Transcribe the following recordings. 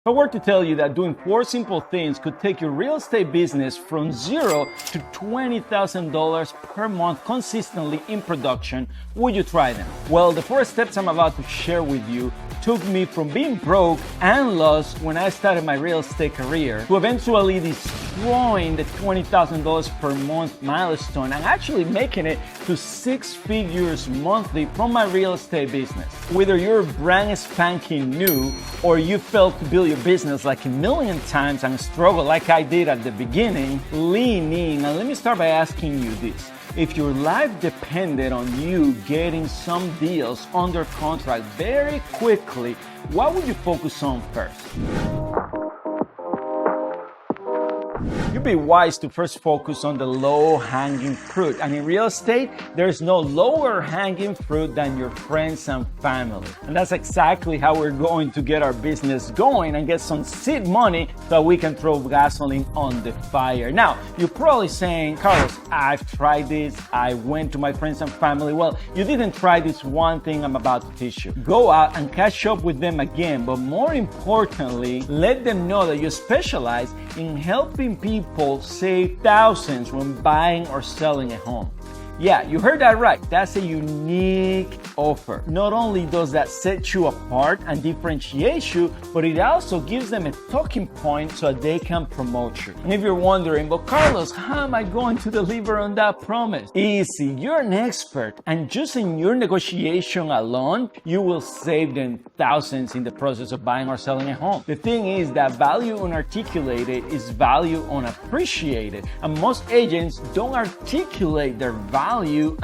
If I were to tell you that doing 4 simple things could take your real estate business from $0 to $20,000 per month consistently in production, would you try them? Well, the 4 steps I'm about to share with you took me from being broke and lost when I started my real estate career to eventually destroying the $20,000 per month milestone and actually making it to 6 figures monthly from my real estate business. Whether you're brand spanking new or you failed to build your business like a million times and struggle like I did at the beginning, lean in and let me start by asking you this. If your life depended on you getting some deals under contract very quickly, what would you focus on first? You'd be wise to first focus on the low-hanging fruit. And in real estate, there's no lower-hanging fruit than your friends and family. And that's exactly how we're going to get our business going and get some seed money so we can throw gasoline on the fire. Now, you're probably saying, Carlos, I've tried this. I went to my friends and family. Well, you didn't try this one thing I'm about to teach you. Go out and catch up with them again. But more importantly, let them know that you specialize in helping people save thousands when buying or selling a home. Yeah, you heard that right. That's a unique offer. Not only does that set you apart and differentiate you, but it also gives them a talking point so they can promote you. And if you're wondering, but Carlos, how am I going to deliver on that promise? Easy, you're an expert, and just in your negotiation alone, you will save them thousands in the process of buying or selling a home. The thing is that value unarticulated is value unappreciated, and most agents don't articulate their value,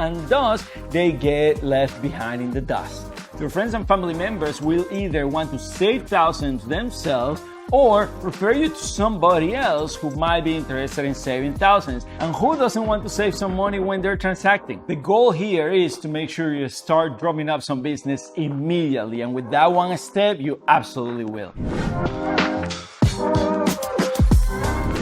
and thus they get left behind in the dust. Your friends and family members will either want to save thousands themselves or refer you to somebody else who might be interested in saving thousands. And who doesn't want to save some money when they're transacting? The goal here is to make sure you start drumming up some business immediately, and with that one step, you absolutely will.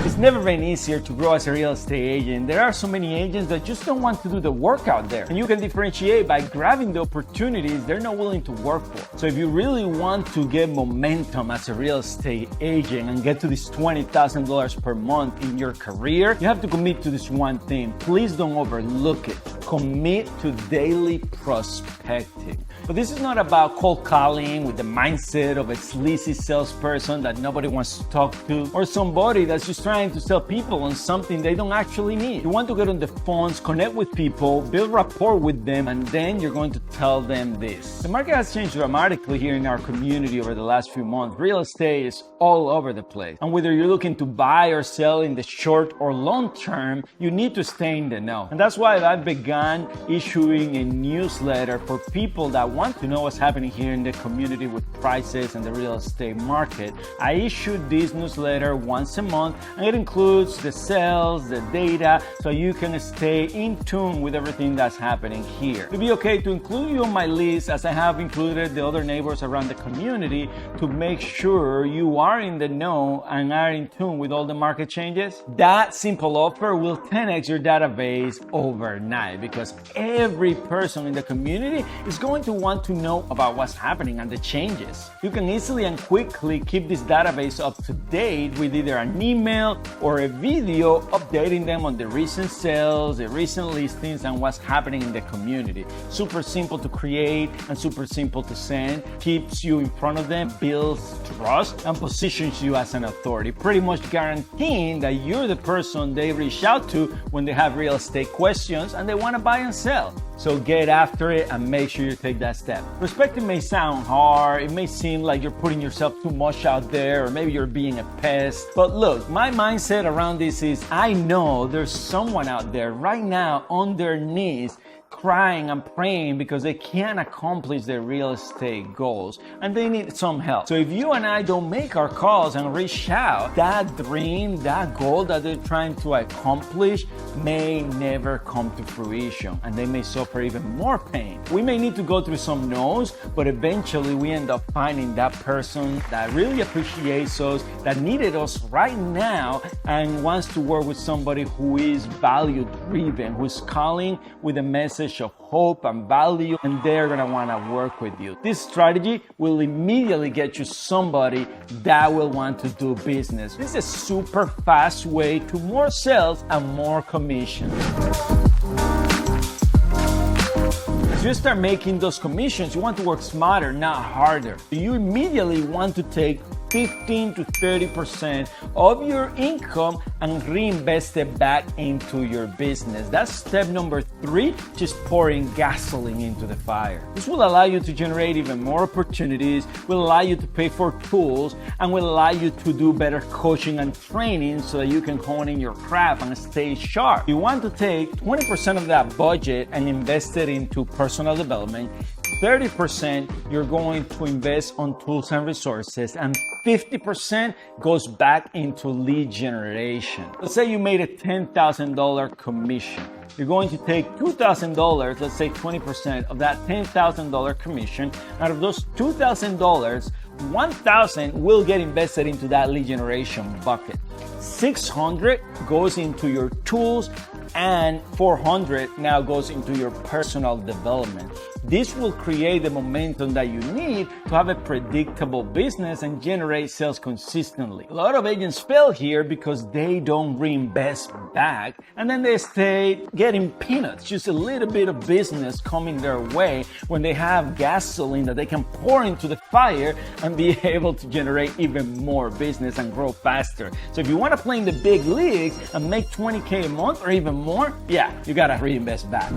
It's never been easier to grow as a real estate agent. There are so many agents that just don't want to do the work out there. And you can differentiate by grabbing the opportunities they're not willing to work for. So if you really want to get momentum as a real estate agent and get to this $20,000 per month in your career, you have to commit to this one thing. Please don't overlook it. Commit to daily prospecting. But this is not about cold calling with the mindset of a sleazy salesperson that nobody wants to talk to, or somebody that's just trying to sell people on something they don't actually need. You want to get on the phones, connect with people, build rapport with them, and then you're going to tell them this. The market has changed dramatically here in our community over the last few months. Real estate is all over the place. And whether you're looking to buy or sell in the short or long term, you need to stay in the know. And that's why I've begun issuing a newsletter for people that want to know what's happening here in the community with prices and the real estate market. I issue this newsletter once a month, and it includes the sales, the data, so you can stay in tune with everything that's happening here. It'd be okay to include you on my list, as I have included the other neighbors around the community, to make sure you are in the know and are in tune with all the market changes. That simple offer will 10x your database overnight, because every person in the community is going to want to know about what's happening and the changes. You can easily and quickly keep this database up to date with either an email or a video updating them on the recent sales, the recent listings, and what's happening in the community. Super simple to create and super simple to send. Keeps you in front of them, builds trust, and positions you as an authority, pretty much guaranteeing that you're the person they reach out to when they have real estate questions and they want to buy and sell. So get after it and make sure you take that step. Prospecting may sound hard. It may seem like you're putting yourself too much out there, or maybe you're being a pest. But look, my mindset around this is I know there's someone out there right now on their knees crying and praying because they can't accomplish their real estate goals and they need some help. So if you and I don't make our calls and reach out, that dream, that goal that they're trying to accomplish may never come to fruition, and they may suffer offer even more pain. We may need to go through some no's, but eventually we end up finding that person that really appreciates us, that needed us right now, and wants to work with somebody who is value driven, who's calling with a message of hope and value, and they're gonna wanna work with you. This strategy will immediately get you somebody that will want to do business. This is a super fast way to more sales and more commissions. As you start making those commissions, you want to work smarter, not harder. You immediately want to take 15 to 30% of your income and reinvest it back into your business. That's step number 3, just pouring gasoline into the fire. This will allow you to generate even more opportunities, will allow you to pay for tools, and will allow you to do better coaching and training so that you can hone in your craft and stay sharp. You want to take 20% of that budget and invest it into personal development. 30% you're going to invest on tools and resources, and 50% goes back into lead generation. Let's say you made a $10,000 commission. You're going to take $2,000, let's say 20% of that $10,000 commission. Out of those $2,000, $1,000 will get invested into that lead generation bucket. $600 goes into your tools, and $400 now goes into your personal development. This will create the momentum that you need to have a predictable business and generate sales consistently. A lot of agents fail here because they don't reinvest back, and then they stay getting peanuts, just a little bit of business coming their way when they have gasoline that they can pour into the fire and be able to generate even more business and grow faster. So if you want to play in the big leagues and make 20K a month or even more, yeah, you gotta reinvest back.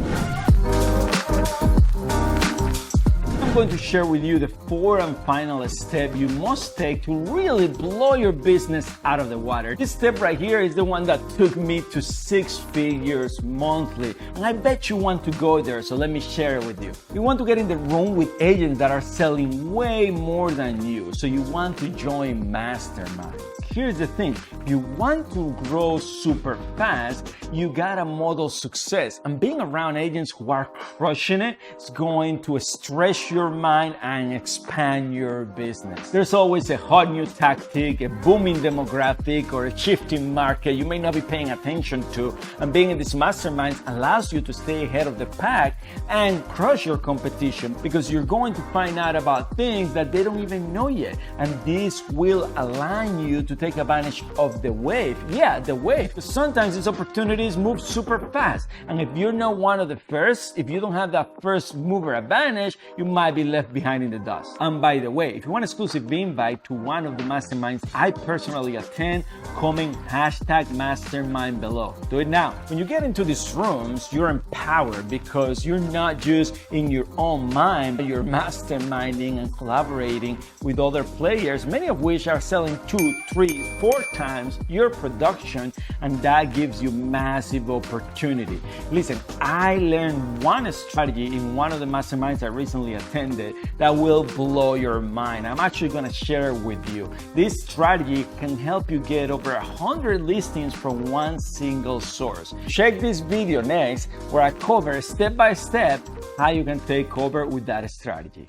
I'm going to share with you the 4th and final step you must take to really blow your business out of the water. This step right here is the one that took me to 6 figures monthly, and I bet you want to go there, so let me share it with you. You want to get in the room with agents that are selling way more than you, so you want to join Mastermind. Here's the thing, if you want to grow super fast, you gotta model success. And being around agents who are crushing it is going to stretch your mind and expand your business. There's always a hot new tactic, a booming demographic, or a shifting market you may not be paying attention to. And being in these masterminds allows you to stay ahead of the pack and crush your competition, because you're going to find out about things that they don't even know yet. And this will align you to take advantage of the wave. Yeah, the wave. Because sometimes these opportunities move super fast. And if you're not one of the first, if you don't have that first mover advantage, you might be left behind in the dust. And by the way, if you want an exclusive invite to one of the masterminds I personally attend, comment #mastermind below. Do it now. When you get into these rooms, you're empowered because you're not just in your own mind, but you're masterminding and collaborating with other players, many of which are selling 2, 3, 4 times your production, and that gives you massive opportunity. Listen, I learned one strategy in one of the masterminds I recently attended that will blow your mind. I'm actually going to share it with you. This strategy can help you get over 100 listings from one single source. Check this video next, where I cover step by step how you can take over with that strategy.